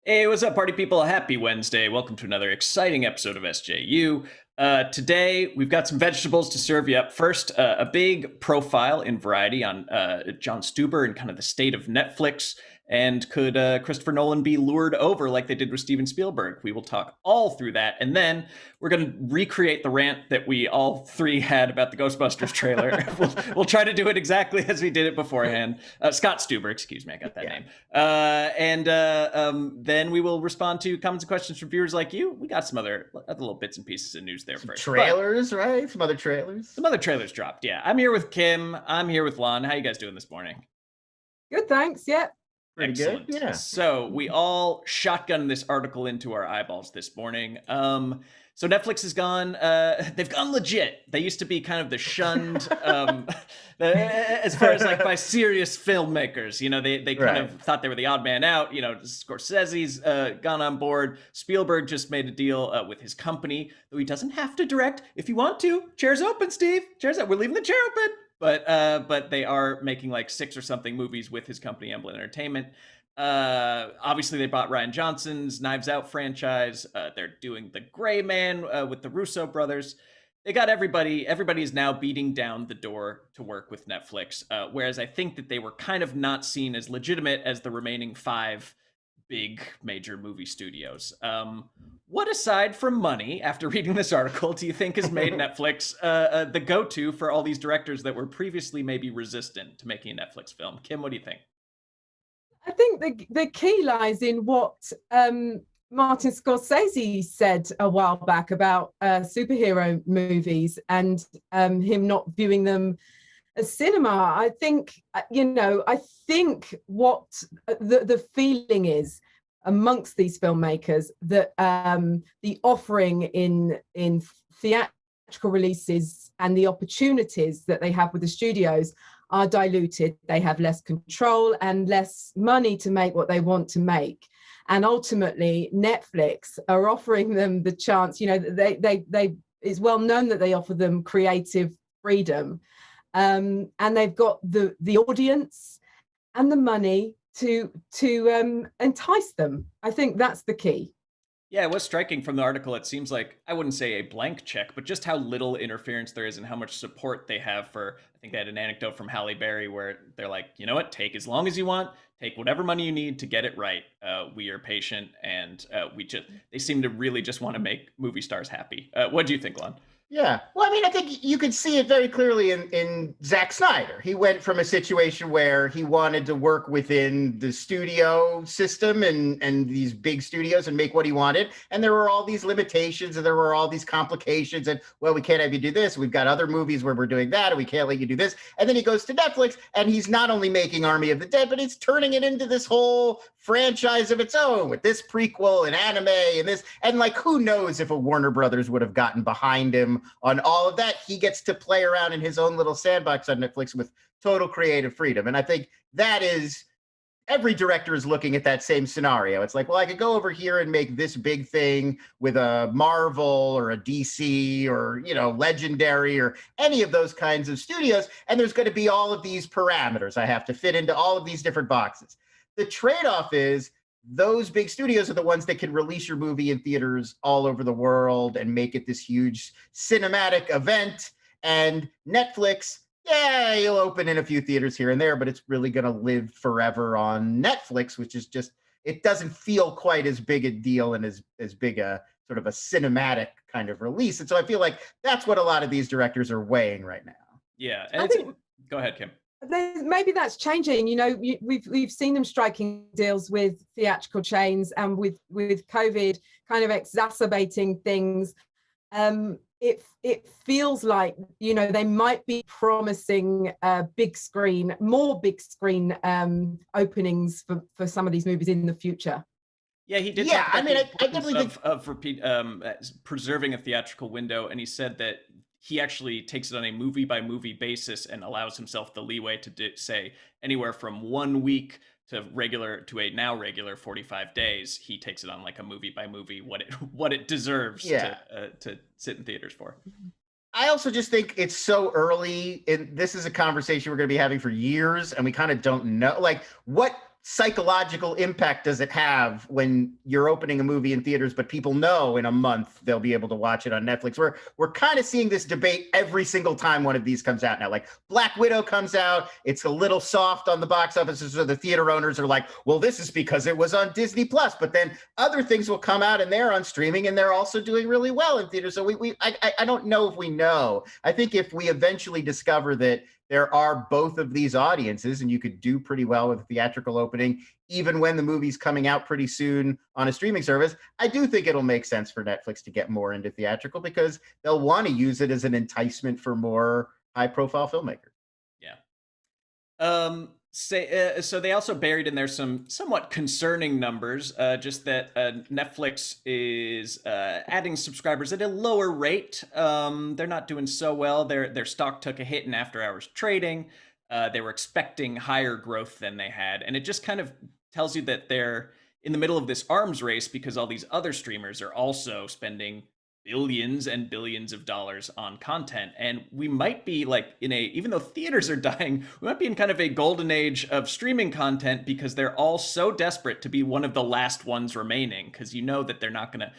Hey, what's up, party people? Happy Wednesday. Welcome to another exciting episode of SJU. Today, we've got some vegetables to serve you up. First, a big profile in Variety on Jon Stuber and kind of the state of Netflix. And could Christopher Nolan be lured over like they did with Steven Spielberg? We will talk all through that. And then we're going to recreate the rant that we all three had about the Ghostbusters trailer. we'll try to do it exactly as we did it beforehand. Scott Stuber, excuse me, I got that name. Then we will respond to comments and questions from viewers like you. We got some other little bits and pieces of news there some first. Trailers, right? Some other trailers. Some other trailers dropped, yeah. I'm here with Kim. I'm here with Lon. How you guys doing this morning? Good, thanks. Yeah. Pretty Excellent. good. Yeah. So we all shotgunned this article into our eyeballs this morning. So Netflix has gone, they've gone legit. They used to be kind of the shunned, as far as like by serious filmmakers, you know, they kind of thought they were the odd man out. You know, Scorsese's gone on board. Spielberg just made a deal with his company, though he doesn't have to direct if you want to. Chair's open, Steve. Chair's open. We're leaving the chair open. But they are making like 6 or something movies with his company, Amblin Entertainment. Obviously, they bought Rian Johnson's Knives Out franchise. They're doing The Gray Man with the Russo brothers. They got everybody. Everybody is now beating down the door to work with Netflix. Whereas I think that they were kind of not seen as legitimate as the remaining 5 big major movie studios. What, aside from money, after reading this article, do you think has made Netflix the go-to for all these directors that were previously maybe resistant to making a Netflix film? Kim, what do you think? I think the key lies in what Martin Scorsese said a while back about superhero movies and him not viewing them as cinema. I think, I think what the feeling is amongst these filmmakers that the offering in theatrical releases and the opportunities that they have with the studios are diluted. They have less control and less money to make what they want to make. And ultimately, Netflix are offering them the chance, they it's well known that they offer them creative freedom. And they've got the audience and the money to entice them. I think that's the key. Yeah, it was striking from the article. It seems like, I wouldn't say a blank check, but just how little interference there is and how much support they have for, I think they had an anecdote from Halle Berry where they're like, you know what, take as long as you want, take whatever money you need to get it right. We are patient, and they seem to really just want to make movie stars happy. What do you think, Lon? Yeah. Well, I mean, I think you could see it very clearly in Zack Snyder. He went from a situation where he wanted to work within the studio system and these big studios and make what he wanted. And there were all these limitations and there were all these complications. And, well, we can't have you do this. We've got other movies where we're doing that, and we can't let you do this. And then he goes to Netflix, and he's not only making Army of the Dead, but he's turning it into this whole franchise of its own with this prequel and anime and this. And, like, who knows if a Warner Brothers would have gotten behind him on all of that. He gets to play around in his own little sandbox on Netflix with total creative freedom. And I think that is, every director is looking at that same scenario. It's like, well, I could go over here and make this big thing with a Marvel or a DC or, Legendary or any of those kinds of studios. And there's going to be all of these parameters. I have to fit into all of these different boxes. The trade-off is, those big studios are the ones that can release your movie in theaters all over the world and make it this huge cinematic event. And Netflix, yeah, you'll open in a few theaters here and there, but it's really going to live forever on Netflix, which is just, it doesn't feel quite as big a deal and as big a sort of a cinematic kind of release. And so I feel like that's what a lot of these directors are weighing right now. Yeah. And go ahead, Kim. Maybe that's changing. We've seen them striking deals with theatrical chains, and with COVID kind of exacerbating things. It feels like they might be promising more big screen openings for some of these movies in the future. Yeah, he did. Yeah, talk about I definitely think preserving a theatrical window, and he said that he actually takes it on a movie-by-movie basis and allows himself the leeway to say anywhere from 1 week to a now regular 45 days. He takes it on like a movie-by-movie, what it deserves to sit in theaters for. I also just think it's so early. This is a conversation we're going to be having for years, and we kind of don't know. Like, what psychological impact does it have when you're opening a movie in theaters, but people know in a month they'll be able to watch it on Netflix? We're kind of seeing this debate every single time one of these comes out now. Like Black Widow comes out, it's a little soft on the box offices, so the theater owners are like, well, this is because it was on Disney Plus. But then other things will come out and they're on streaming and they're also doing really well in theaters. So I don't know if we know. I think if we eventually discover that there are both of these audiences, and you could do pretty well with a theatrical opening, even when the movie's coming out pretty soon on a streaming service, I do think it'll make sense for Netflix to get more into theatrical because they'll want to use it as an enticement for more high-profile filmmakers. Yeah. So they also buried in there some somewhat concerning numbers, just that Netflix is adding subscribers at a lower rate. They're not doing so well. Their stock took a hit in after-hours trading. They were expecting higher growth than they had, and it just kind of tells you that they're in the middle of this arms race because all these other streamers are also spending billions and billions of dollars on content, and we might be like even though theaters are dying, we might be in kind of a golden age of streaming content because they're all so desperate to be one of the last ones remaining, because you know that they're not gonna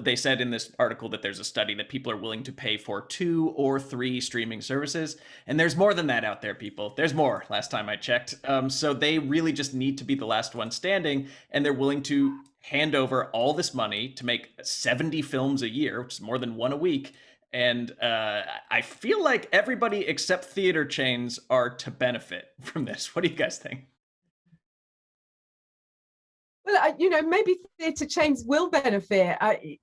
they said in this article that there's a study that people are willing to pay for 2 or 3 streaming services, and there's more than that out there, people. There's more, last time I checked. So they really just need to be the last one standing, and they're willing to hand over all this money to make 70 films a year, which is more than one a week. And I feel like everybody except theater chains are to benefit from this. What do you guys think? Well, maybe theatre chains will benefit. They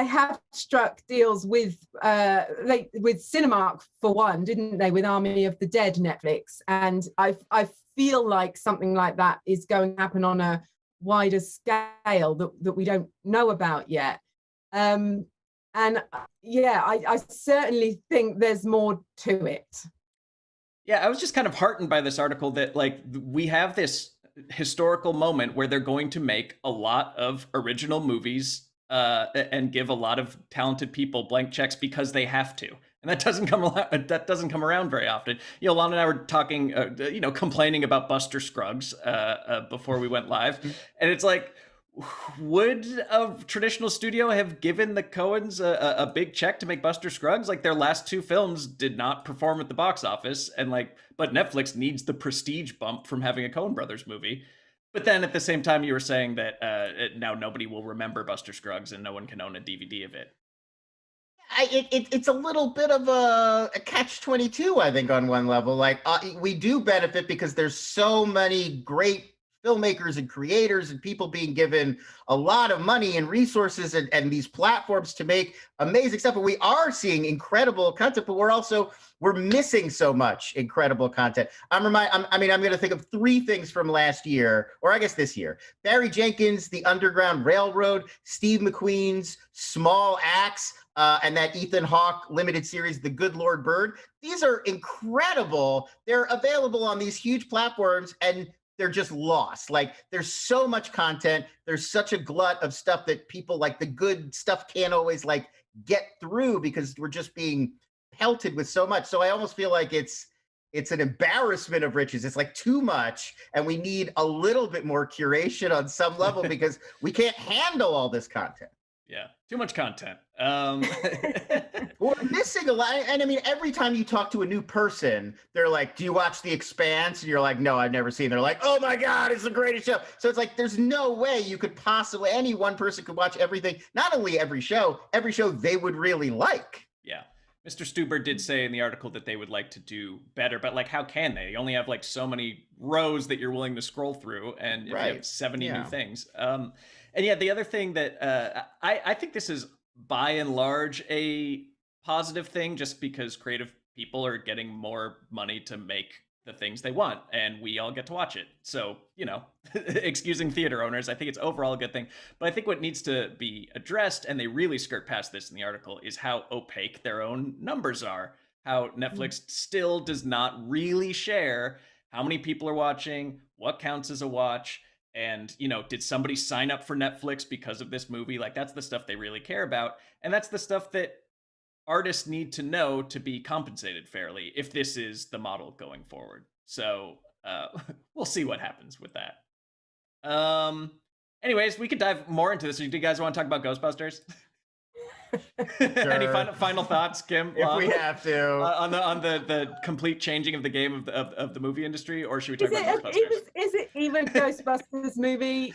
have struck deals with Cinemark for one, didn't they, with Army of the Dead Netflix, and I feel like something like that is going to happen on a wider scale that we don't know about yet. I certainly think there's more to it. Yeah, I was just kind of heartened by this article that we have this historical moment where they're going to make a lot of original movies and give a lot of talented people blank checks because they have to. And that doesn't come around very often. Lana and I were talking, complaining about Buster Scruggs before we went live, and it's like, would a traditional studio have given the Coens a big check to make Buster Scruggs? Like, their last 2 films did not perform at the box office, and but Netflix needs the prestige bump from having a Coen Brothers movie. But then at the same time, you were saying that now nobody will remember Buster Scruggs and no one can own a DVD of it. It's a little bit of a catch-22, I think, on one level. We do benefit because there's so many great filmmakers and creators and people being given a lot of money and resources and these platforms to make amazing stuff. And we are seeing incredible content, but we're missing so much incredible content. I'm going to think of 3 things from last year, or I guess this year. Barry Jenkins' The Underground Railroad, Steve McQueen's Small Axe, and that Ethan Hawke limited series, The Good Lord Bird. These are incredible. They're available on these huge platforms, and they're just lost. There's so much content. There's such a glut of stuff that people the good stuff can't always get through because we're just being pelted with so much. So I almost feel like it's an embarrassment of riches. It's too much, and we need a little bit more curation on some level because we can't handle all this content. Yeah, too much content. We're missing a lot. And every time you talk to a new person, they're like, do you watch The Expanse? And you're like, no, I've never seen it. They're like, oh my God, it's the greatest show. So it's there's no way you could possibly, any one person could watch everything, not only every show they would really like. Yeah. Mr. Stuber did say in the article that they would like to do better, but how can they? You only have so many rows that you're willing to scroll through, and if you have 70 new things. And yeah, the other thing that I think this is by and large a positive thing, just because creative people are getting more money to make the things they want, and we all get to watch it. So, excusing theater owners, I think it's overall a good thing. But I think what needs to be addressed, and they really skirt past this in the article, is how opaque their own numbers are. How Netflix still does not really share how many people are watching, what counts as a watch, and, did somebody sign up for Netflix because of this movie? That's the stuff they really care about. And that's the stuff that artists need to know to be compensated fairly if this is the model going forward. So we'll see what happens with that. Anyways, we could dive more into this. Do you guys want to talk about Ghostbusters? Sure. Any final thoughts, Kim? If we have to, on the complete changing of the game of the movie industry, or should we talk about Ghostbusters? Is it even Ghostbusters movie?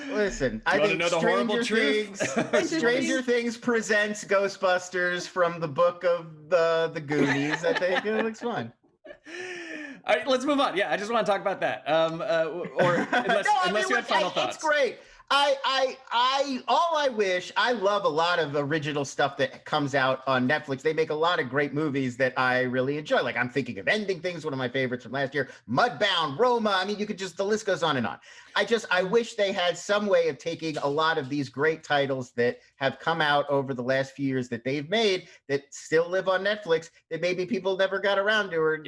Listen, I think know the horrible truth? Stranger Things presents Ghostbusters from the book of the Goonies. I think it looks fun. All right, let's move on. Yeah, I just want to talk about that. Or unless you had final thoughts. It's great. I love a lot of original stuff that comes out on Netflix. They make a lot of great movies that I really enjoy. Like I'm thinking of Ending Things, one of my favorites from last year, Mudbound, Roma. I mean, you could the list goes on and on. I wish they had some way of taking a lot of these great titles that have come out over the last few years that they've made that still live on Netflix that maybe people never got around to or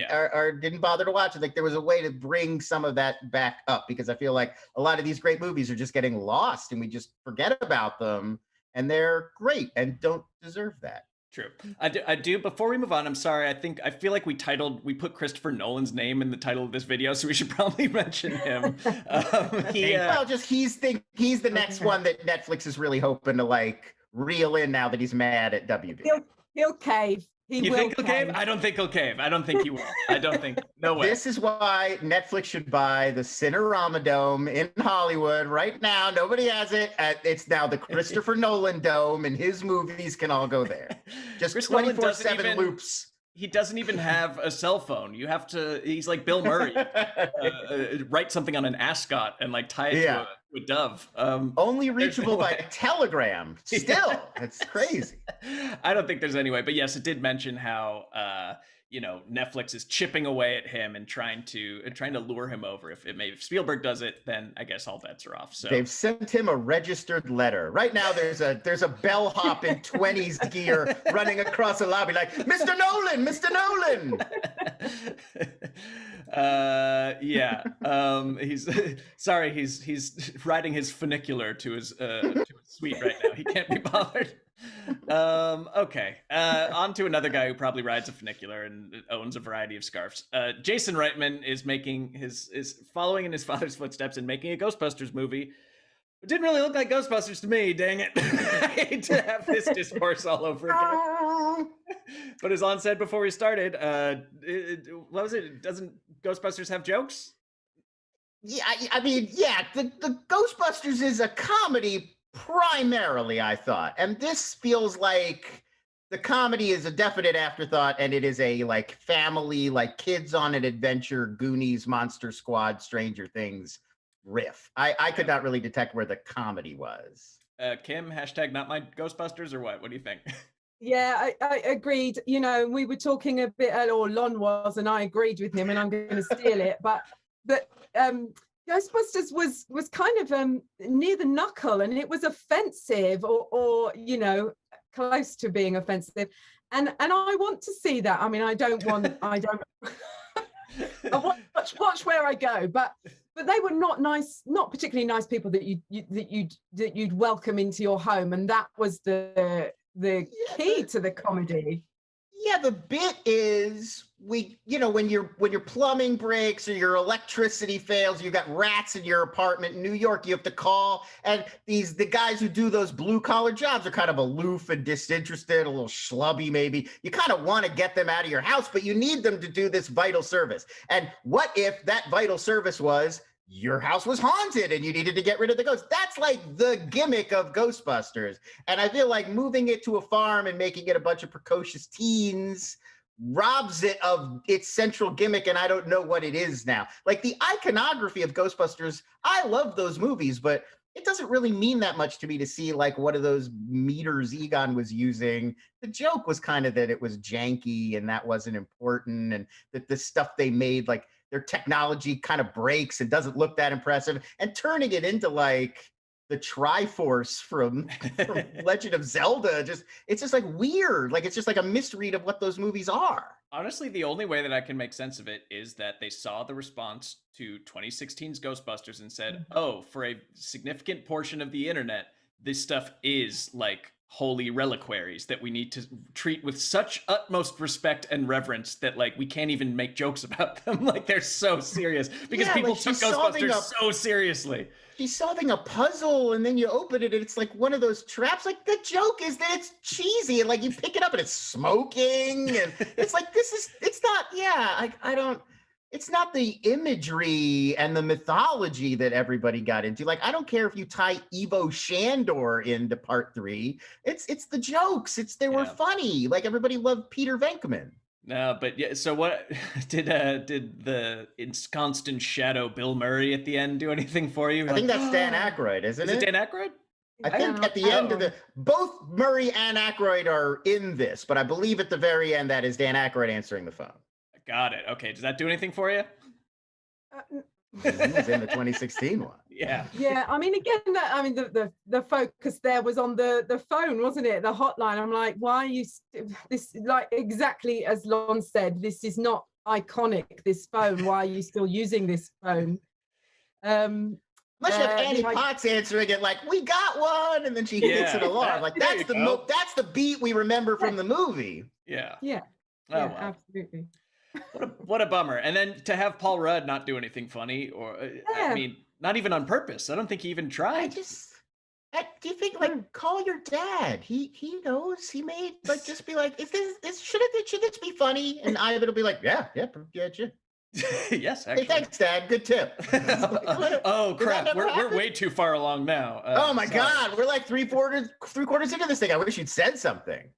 didn't bother to watch. I think there was a way to bring some of that back up, because I feel like a lot of these great movies are just getting lost and we just forget about them, and they're great and don't deserve that. True. I do. Before we move on, I'm sorry. I feel like we put Christopher Nolan's name in the title of this video, so we should probably mention him. He's the next one that Netflix is really hoping to reel in now that he's mad at WB. He'll cave. You think he'll cave? I don't think he'll cave. I don't think he will. I don't think. No way. This is why Netflix should buy the Cinerama Dome in Hollywood right now. Nobody has it. It's now the Christopher Nolan Dome, and his movies can all go there. Just 24/7 loops. He doesn't even have a cell phone. You have to. He's like Bill Murray. Write something on an ascot and tie it to a dove. Only reachable by telegram. Still, it's crazy. I don't think there's any way. But yes, it did mention how Netflix is chipping away at him and trying to lure him over. If Spielberg does it, then I guess all bets are off. So they've sent him a registered letter. Right now, there's a bellhop in 20s gear running across the lobby like, Mr. Nolan, Mr. Nolan. He's sorry. He's riding his funicular to his suite right now. He can't be bothered. Okay. On to another guy who probably rides a funicular and owns a variety of scarves. Jason Reitman is following in his father's footsteps and making a Ghostbusters movie. It didn't really look like Ghostbusters to me, dang it. I hate to have this discourse all over again. But as Lon said before we started, what was it? Doesn't Ghostbusters have jokes? Yeah, the Ghostbusters is a comedy primarily, I thought. And this feels like the comedy is a definite afterthought, and it is a family, kids on an adventure, Goonies, Monster Squad, Stranger Things riff. I could not really detect where the comedy was. Kim, hashtag not my Ghostbusters, or what? What do you think? Yeah, I agreed. We were talking a bit earlier, or Lon was, and I agreed with him, and I'm going to steal it. But Ghostbusters was kind of near the knuckle, and it was offensive, or close to being offensive, and I want to see that. I mean, I don't I watch where I go, but they were not nice, not particularly nice people that you'd welcome into your home, and that was the key to the comedy. Yeah, the bit is when your plumbing breaks or your electricity fails, you've got rats in your apartment in New York, you have to call, and the guys who do those blue collar jobs are kind of aloof and disinterested, a little schlubby maybe. You kind of want to get them out of your house, but you need them to do this vital service. And what if that vital service was your house was haunted and you needed to get rid of the ghosts? That's the gimmick of Ghostbusters. And I feel like moving it to a farm and making it a bunch of precocious teens robs it of its central gimmick, and I don't know what it is now. The iconography of Ghostbusters, I love those movies, but it doesn't really mean that much to me to see one of those meters Egon was using. The joke was kind of that it was janky and that wasn't important, and that the stuff they made, their technology kind of breaks and doesn't look that impressive, and turning it into the Triforce from Legend of Zelda. It's just weird. It's just a misread of what those movies are. Honestly, the only way that I can make sense of it is that they saw the response to 2016's Ghostbusters and said, oh, for a significant portion of the internet, this stuff is holy reliquaries that we need to treat with such utmost respect and reverence that like we can't even make jokes about them. Like they're so serious because people took Ghostbusters so seriously. She's solving a puzzle and then you open it and it's like one of those traps. Like the joke is that it's cheesy and like you pick it up and it's smoking and it's like it's not, it's not the imagery and the mythology that everybody got into. Like, I don't care if you tie Ivo Shandor into part 3. It's the jokes. They were funny. Like everybody loved Peter Venkman. No, but yeah. So what did the ensconced in shadow Bill Murray at the end do anything for you? I think that's Dan Aykroyd, isn't it? Is it Dan Aykroyd? I think at the end of both Murray and Aykroyd are in this, but I believe at the very end that is Dan Aykroyd answering the phone. Got it. Okay. Does that do anything for you? He was in the 2016 one. Yeah. Yeah. I mean, again, the focus there was on the phone, wasn't it? The hotline. I'm like, why are you this? Like exactly as Lon said, this is not iconic. This phone. Why are you still using this phone? Unless you have Annie Potts answering it like, we got one, and then she hits an alarm. Like that's the beat we remember from the movie. Yeah. Yeah. Oh, well. Absolutely. What a bummer. And then to have Paul Rudd not do anything funny, or I mean, not even on purpose. I don't think he even tried. Do you think like call your dad? He knows. He may like just be like, should this be funny? And it'll be like, yeah. Yes, actually. Hey, thanks, Dad. Good tip. Oh crap, we're way too far along now. Oh my God, we're like three quarters into this thing. I wish you'd said something.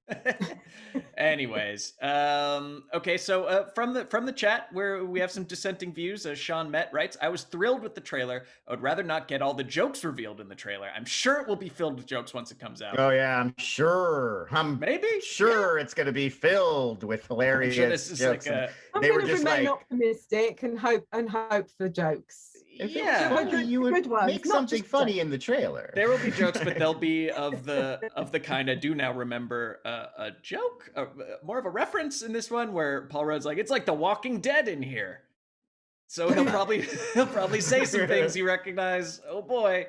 Anyways, okay, so from the chat where we have some dissenting views, Sean Met writes, I was thrilled with the trailer. I would rather not get all the jokes revealed in the trailer. I'm sure it will be filled with jokes once it comes out. Oh yeah, I'm sure. It's going to be filled with hilarious jokes. Like I'm going to remain optimistic and hope for jokes. You would make something funny in the trailer. There will be jokes, but they'll be of the kind I do now remember a joke, more of a reference in this one where Paul Rudd's like, it's like The Walking Dead in here. So he'll probably say some things you recognize. Oh boy.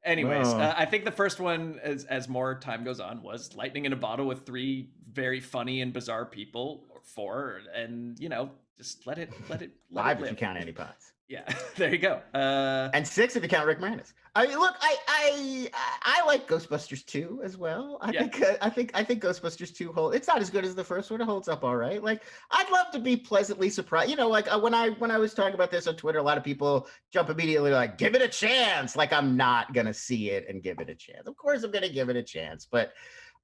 Anyways, I think the first one, as more time goes on, was lightning in a bottle with 3 very funny and bizarre people, or 4, and just let it 5 live. if you count Annie Potts. Yeah, there you go. And 6 if you count Rick Moranis. I mean, look, I like Ghostbusters 2 as well. I think Ghostbusters 2 it's not as good as the first one. It holds up all right. Like, I'd love to be pleasantly surprised. Like when I was talking about this on Twitter, a lot of people jump immediately like, give it a chance. Like, I'm not gonna see it and give it a chance. Of course, I'm gonna give it a chance, but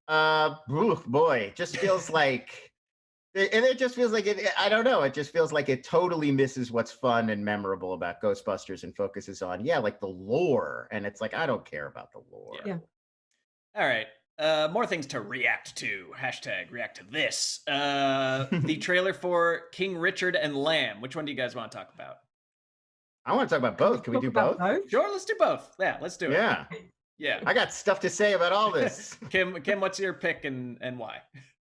boy, it just feels like. And it just feels like I don't know. It just feels like it totally misses what's fun and memorable about Ghostbusters and focuses on, like the lore. And it's like, I don't care about the lore. Yeah. All right. More things to react to. # react to this. The trailer for King Richard and Lamb. Which one do you guys want to talk about? I want to talk about both. Can we do both? Sure, let's do both. Yeah, let's do it. Yeah. I got stuff to say about all this. Kim, what's your pick and why?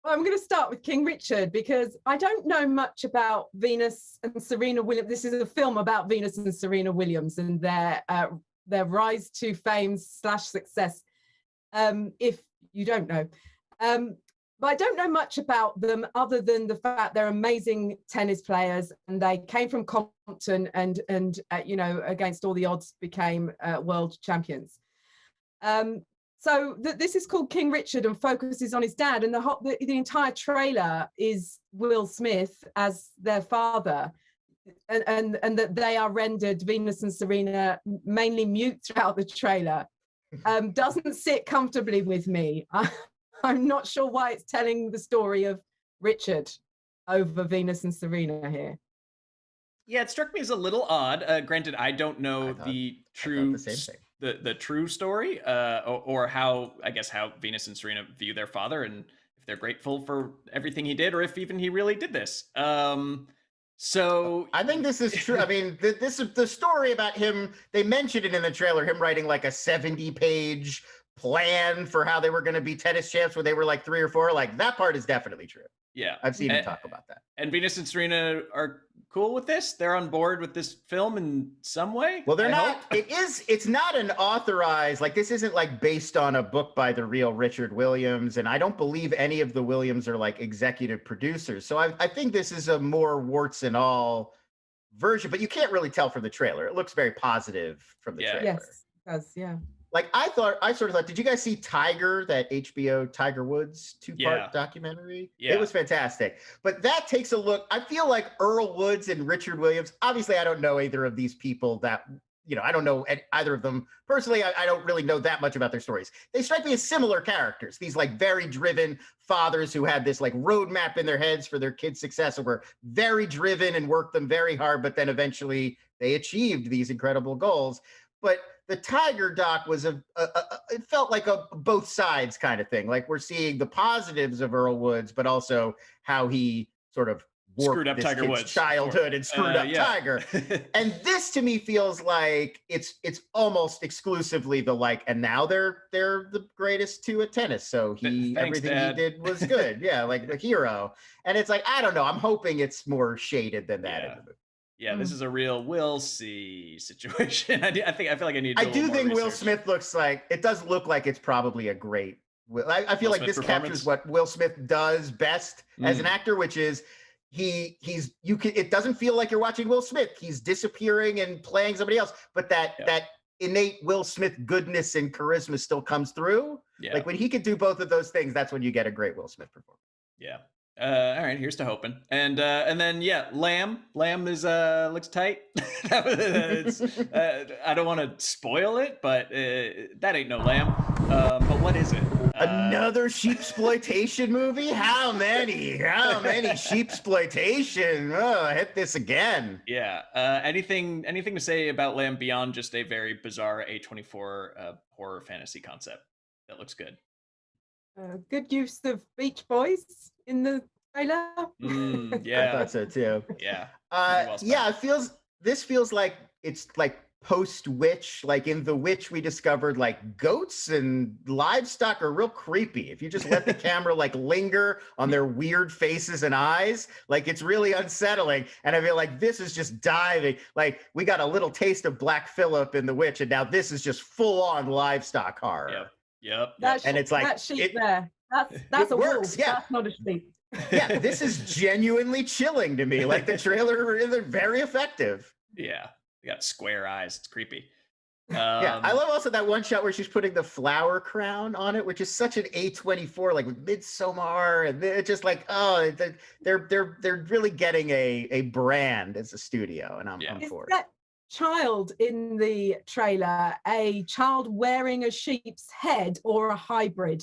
Well, I'm going to start with King Richard because I don't know much about Venus and Serena Williams. This is a film about Venus and Serena Williams and their rise to fame / success. If you don't know, but I don't know much about them other than the fact they're amazing tennis players and they came from Compton and against all the odds became world champions. So this is called King Richard and focuses on his dad, and the entire trailer is Will Smith as their father, and that they are rendered, Venus and Serena, mainly mute throughout the trailer. Doesn't sit comfortably with me. I'm not sure why it's telling the story of Richard over Venus and Serena here. Yeah, it struck me as a little odd. Granted, I don't know the true the true story, or how Venus and Serena view their father, and if they're grateful for everything he did, or if even he really did this. So I think this is true. I mean, this is the story about him. They mentioned it in the trailer, him writing like a 70-page plan for how they were going to be tennis champs when they were like 3 or 4. Like, that part is definitely true. Yeah, I've seen him talk about that. And Venus and Serena are cool with this? They're on board with this film in some way? Well, they're I not. hope. It's not an authorized, like, this isn't like based on a book by the real Richard Williams. And I don't believe any of the Williams are like executive producers. So I think this is a more warts and all version, but you can't really tell from the trailer. It looks very positive from the trailer. Yes, it does, yeah. Like, I sort of thought, did you guys see Tiger, that HBO Tiger Woods 2-part documentary? Yeah. It was fantastic. But that takes a look. I feel like Earl Woods and Richard Williams, obviously I don't know either of these people that, I don't know either of them personally. I don't really know that much about their stories. They strike me as similar characters. These like very driven fathers who had this like roadmap in their heads for their kids' success and were very driven and worked them very hard, but then eventually they achieved these incredible goals. But the Tiger doc was it felt like a both sides kind of thing. Like, we're seeing the positives of Earl Woods, but also how he sort of screwed up this Tiger kid's Woods childhood and screwed up Tiger. And this to me feels like it's almost exclusively the like, and now they're the greatest two at tennis. So Thanks, everything Dad. he did was good. Yeah, like the hero. And it's like, I don't know. I'm hoping it's more shaded than that in the movie. Yeah, this is a real we'll see situation. I feel like I need to do I do think Will research. Smith does look like it's probably a great. I feel like Smith this captures what Will Smith does best as an actor, which is it doesn't feel like you're watching Will Smith. He's disappearing and playing somebody else, but that innate Will Smith goodness and charisma still comes through. Yeah. Like, when he could do both of those things, that's when you get a great Will Smith performance. Yeah. All right, here's to hoping. And then Lamb is looks tight. I don't want to spoil it, but that ain't no Lamb. But what is it? Another sheepsploitation movie? How many sheepsploitation? Oh, hit this again. Yeah. Anything to say about Lamb beyond just a very bizarre A24 horror fantasy concept that looks good? Good use of Beach Boys in the trailer. I thought so too. Yeah. This feels like it's like post-Witch. Like, in The Witch, we discovered like goats and livestock are real creepy. If you just let the camera like linger on their weird faces and eyes, like, it's really unsettling. And I feel like this is just diving. Like, we got a little taste of Black Phillip in The Witch, and now this is just full-on livestock horror. Yep. And it's like that sheep there. That's a works, wolf. yeah. That's not a sheep. Yeah, this is genuinely chilling to me. Like, the trailer, they're very effective. Yeah. They got square eyes. It's creepy. Yeah, I love also that one shot where she's putting the flower crown on it, which is such an A24, like with Midsommar, and it's just like, oh, they're really getting a brand as a studio, and I'm for it. That child in the trailer a child wearing a sheep's head or a hybrid?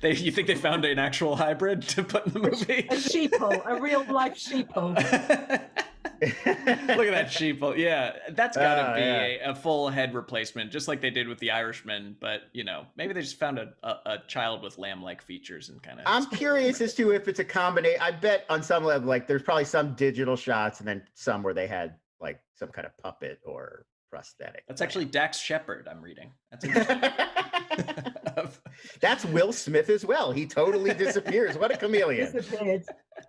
You think they found an actual hybrid to put in the movie? A sheeple, a real life sheeple. Look at that sheeple. Yeah, that's gotta be a full head replacement, just like they did with The Irishman. But maybe they just found a child with lamb-like features and kind of. I'm curious as to if it's a combination. I bet on some level, like, there's probably some digital shots and then some where they had like some kind of puppet or prosthetic. That's actually Dax Shepard. I'm reading. That's interesting. That's Will Smith as well. He totally disappears. What a chameleon! Disappeared.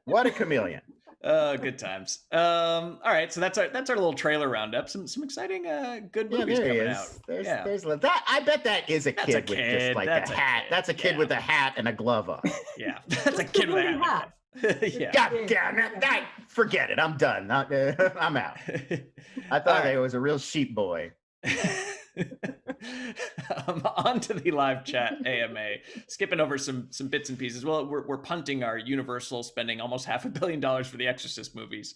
What a chameleon! Good times. All right, so that's our little trailer roundup. Some exciting good movies coming out. There's that. I bet that is a kid with just like a hat. That's a kid with a hat and a glove on. Yeah, that's a kid with a hat. Yeah. God damn it! Forget it. I'm done. I'm out. I thought it was a real sheep boy. On to the live chat AMA, skipping over some bits and pieces. Well, we're punting our Universal spending almost $500 million for the Exorcist movies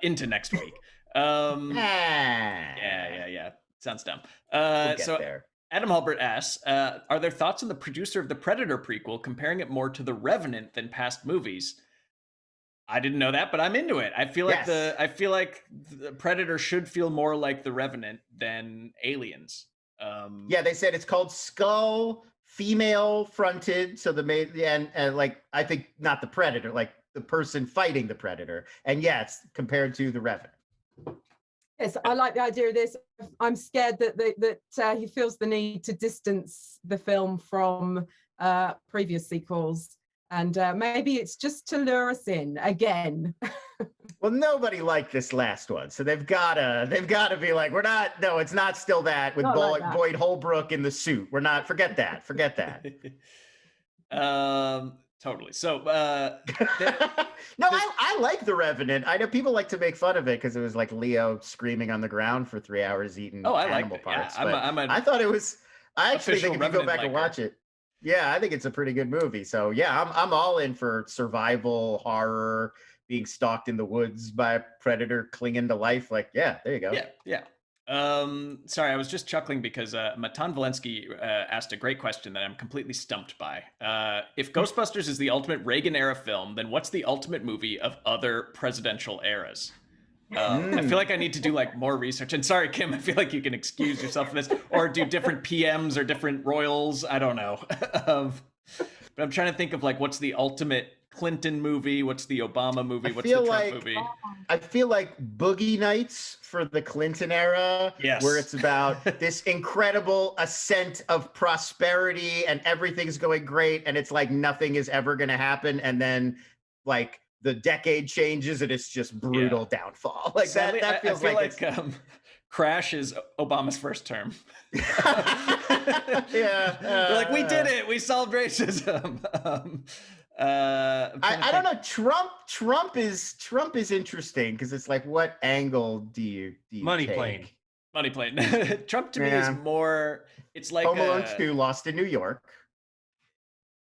into next week. Yeah. Sounds dumb. So there. Adam Halbert asks, are there thoughts on the producer of the Predator prequel comparing it more to The Revenant than past movies? I didn't know that, but I'm into it. I feel like the Predator should feel more like The Revenant than Aliens. Yeah, they said it's called Skull, female fronted, so the main and like, I think not the Predator, like the person fighting the Predator, and yes, compared to The Revenant. Yes, I like the idea of this. I'm scared that he feels the need to distance the film from previous sequels. And maybe it's just to lure us in again. Well, nobody liked this last one, so they've gotta be like, we're not. No, it's not still that with Boyd Holbrook in the suit. We're not. Forget that. Forget that. Totally. So, no, I like The Revenant. I know people like to make fun of it because it was like Leo screaming on the ground for 3 hours eating animal parts. Yeah, I thought it was. I actually think if you go back and liker. watch it, yeah, I think it's a pretty good movie. So yeah, I'm all in for survival horror, being stalked in the woods by a predator clinging to life. Like, yeah, there you go. Yeah. Sorry, I was just chuckling because Matan Valensky asked a great question that I'm completely stumped by. If Ghostbusters is the ultimate Reagan era film, then what's the ultimate movie of other presidential eras? I feel like I need to do like more research. And sorry, Kim, I feel like you can excuse yourself for this, or do different PMs or different royals. I don't know. But I'm trying to think of like what's the ultimate Clinton movie, what's the Obama movie, what's the Trump movie. I feel like Boogie Nights for the Clinton era, where it's about this incredible ascent of prosperity and everything's going great, and it's like nothing is ever going to happen, and then like the decade changes and it's just brutal downfall. Like sadly, that feels I feel like Crash is Obama's first term. They're like, we did it, we solved racism. I don't know. Trump is interesting because it's like, what angle do you Money take? Plane. Trump to me is more. It's like Home Alone 2, Lost in New York.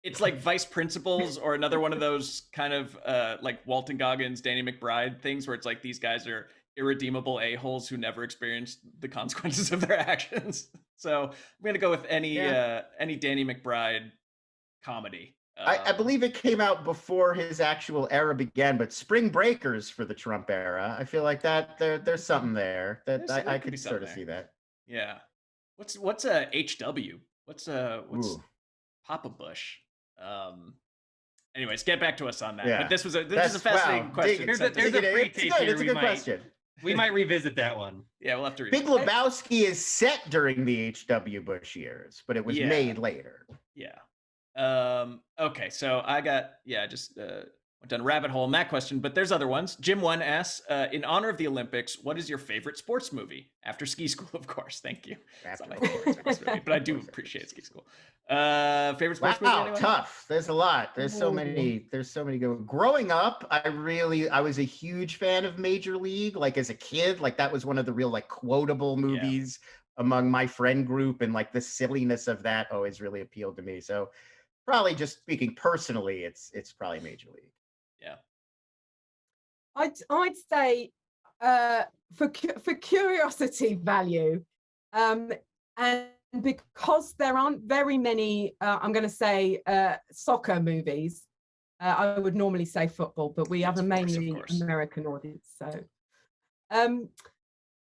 It's like Vice Principals or another one of those kind of like Walton Goggins, Danny McBride things where it's like these guys are irredeemable a-holes who never experienced the consequences of their actions. So I'm gonna go with any Danny McBride comedy. I believe it came out before his actual era began, but Spring Breakers for the Trump era. I feel like that there's something there that I could sort of see that. Yeah. What's a HW? What's Papa Bush? Anyways, get back to us on that. Yeah. But this is a fascinating question. There's a free tape here. It's a good question. We might revisit that one. Yeah, we'll have to revisit. Big Lebowski is set during the H.W. Bush years, but it was made later. Yeah. Okay, so I got went down a rabbit hole in that question, but there's other ones. Jim 1 asks, in honor of the Olympics, what is your favorite sports movie? After Ski School, of course. Thank you. It's not my favorite sports movie, but I do appreciate Ski School. Favorite sports movie? Anyone? Tough. There's a lot. There's so many good. Growing up, I was a huge fan of Major League. Like as a kid, like that was one of the real like quotable movies among my friend group, and like the silliness of that always really appealed to me. So probably just speaking personally, it's probably Major League. Yeah. I'd say for curiosity value, and because there aren't very many, I'm going to say soccer movies. I would normally say football, but we have a mainly American audience. So I'm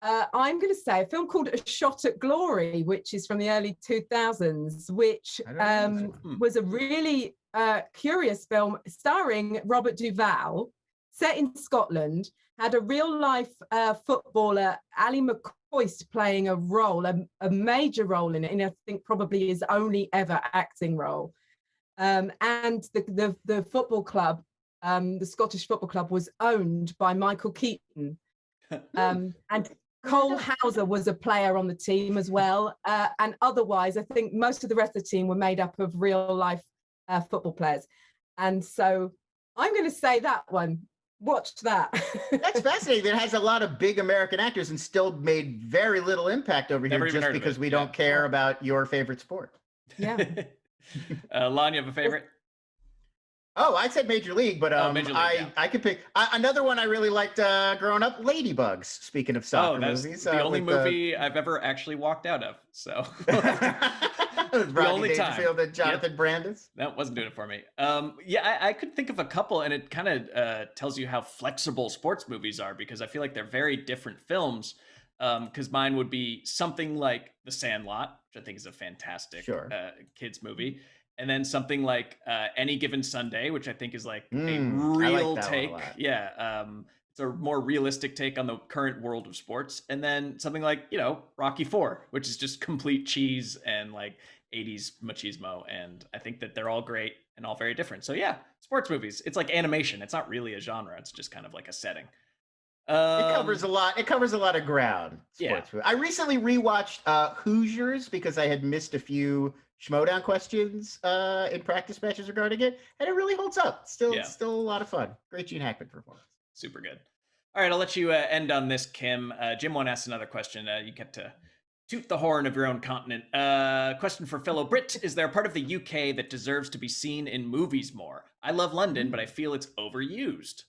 going to say a film called A Shot at Glory, which is from the early 2000s, which was a really curious film starring Robert Duvall, set in Scotland, had a real life footballer, Ali McCoist, playing a major role in it, and I think probably his only ever acting role. And the football club, the Scottish football club, was owned by Michael Keaton. And Cole Hauser was a player on the team as well. And otherwise, I think most of the rest of the team were made up of real life football players. And so I'm going to say that one. Watched that. That's fascinating. It has a lot of big American actors and still made very little impact over here just because we don't care about your favorite sport. Yeah. Lon, you have a favorite? Oh, I said Major League, but Major League, I could pick another one I really liked growing up, Ladybugs, speaking of soccer movies. The only movie I've ever actually walked out of. So the only time and Jonathan Brandis. That wasn't doing it for me. I could think of a couple, and it kind of tells you how flexible sports movies are, because I feel like they're very different films. Because mine would be something like The Sandlot, which I think is a fantastic kids movie. And then something like Any Given Sunday, which I think is like a real take. it's a more realistic take on the current world of sports. And then something like, you know, Rocky IV, which is just complete cheese and like 80s machismo. And I think that they're all great and all very different. So yeah, sports movies. It's like animation. It's not really a genre. It's just kind of like a setting. It covers a lot. It covers a lot of ground. Yeah. I recently rewatched Hoosiers because I had missed a few Schmodown questions in practice matches regarding it, and it really holds up. Still a lot of fun. Great Gene Hackman performance. Super good. All right, I'll let you end on this, Kim. Jim won't ask another question. You get to toot the horn of your own continent. Question for fellow Brit. Is there a part of the UK that deserves to be seen in movies more? I love London, but I feel it's overused.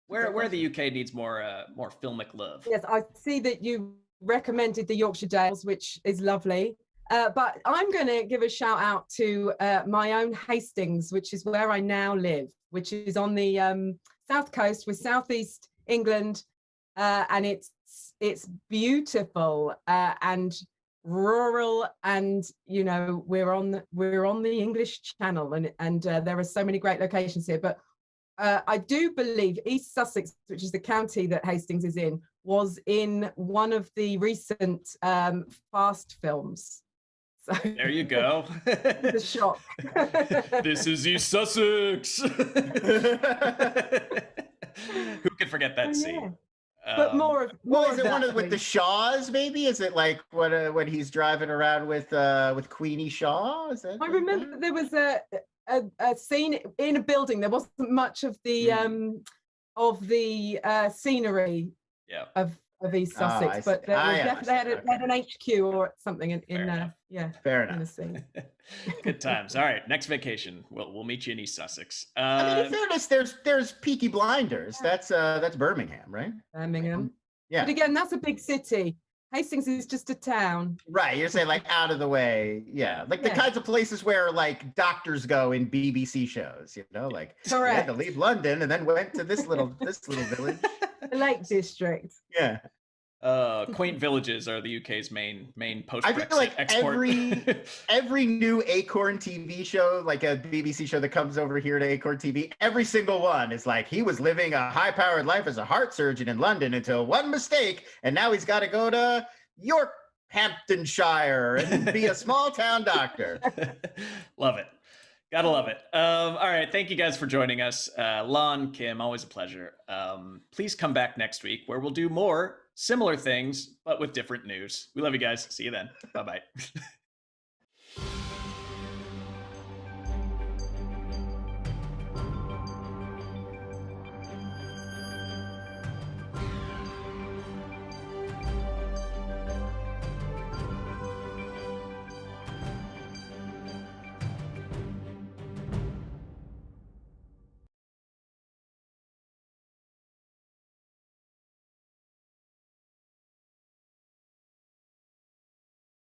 Where the UK needs more filmic love. Yes, I see that you recommended the Yorkshire Dales, which is lovely. But I'm going to give a shout out to my own Hastings, which is where I now live, which is on the south coast with southeast England, and it's beautiful and rural, and you know we're on the English Channel, and there are so many great locations here. But I do believe East Sussex, which is the county that Hastings is in, was in one of the recent Fast films. So there you go. The shock. This is East Sussex. Who could forget that scene? But more is it one with the Shaws? Maybe is it like when he's driving around with Queenie Shaw? Is that? I remember there was a scene in a building. There wasn't much of the scenery of East Sussex, but they had an HQ or something in fair enough. In the scene. Good times. All right, next vacation we'll meet you in East Sussex. I mean, in fairness, there's Peaky Blinders. That's Birmingham, right? Birmingham. Yeah. But again, that's a big city. Hastings is just a town. Right. You're saying like out of the way. Yeah. Like the kinds of places where like doctors go in BBC shows, you know, like they had to leave London and then went to this little village. The Lake District. Yeah. Quaint villages are the UK's main post-Brexit I feel like export. every new Acorn TV show, like a BBC show that comes over here to Acorn TV, every single one is like he was living a high-powered life as a heart surgeon in London until one mistake, and now he's got to go to Yorkhamptonshire and be a small-town doctor. Love it. Gotta love it. All right. Thank you guys for joining us. Lon, Kim, always a pleasure. Please come back next week where we'll do more similar things, but with different news. We love you guys. See you then. Bye-bye.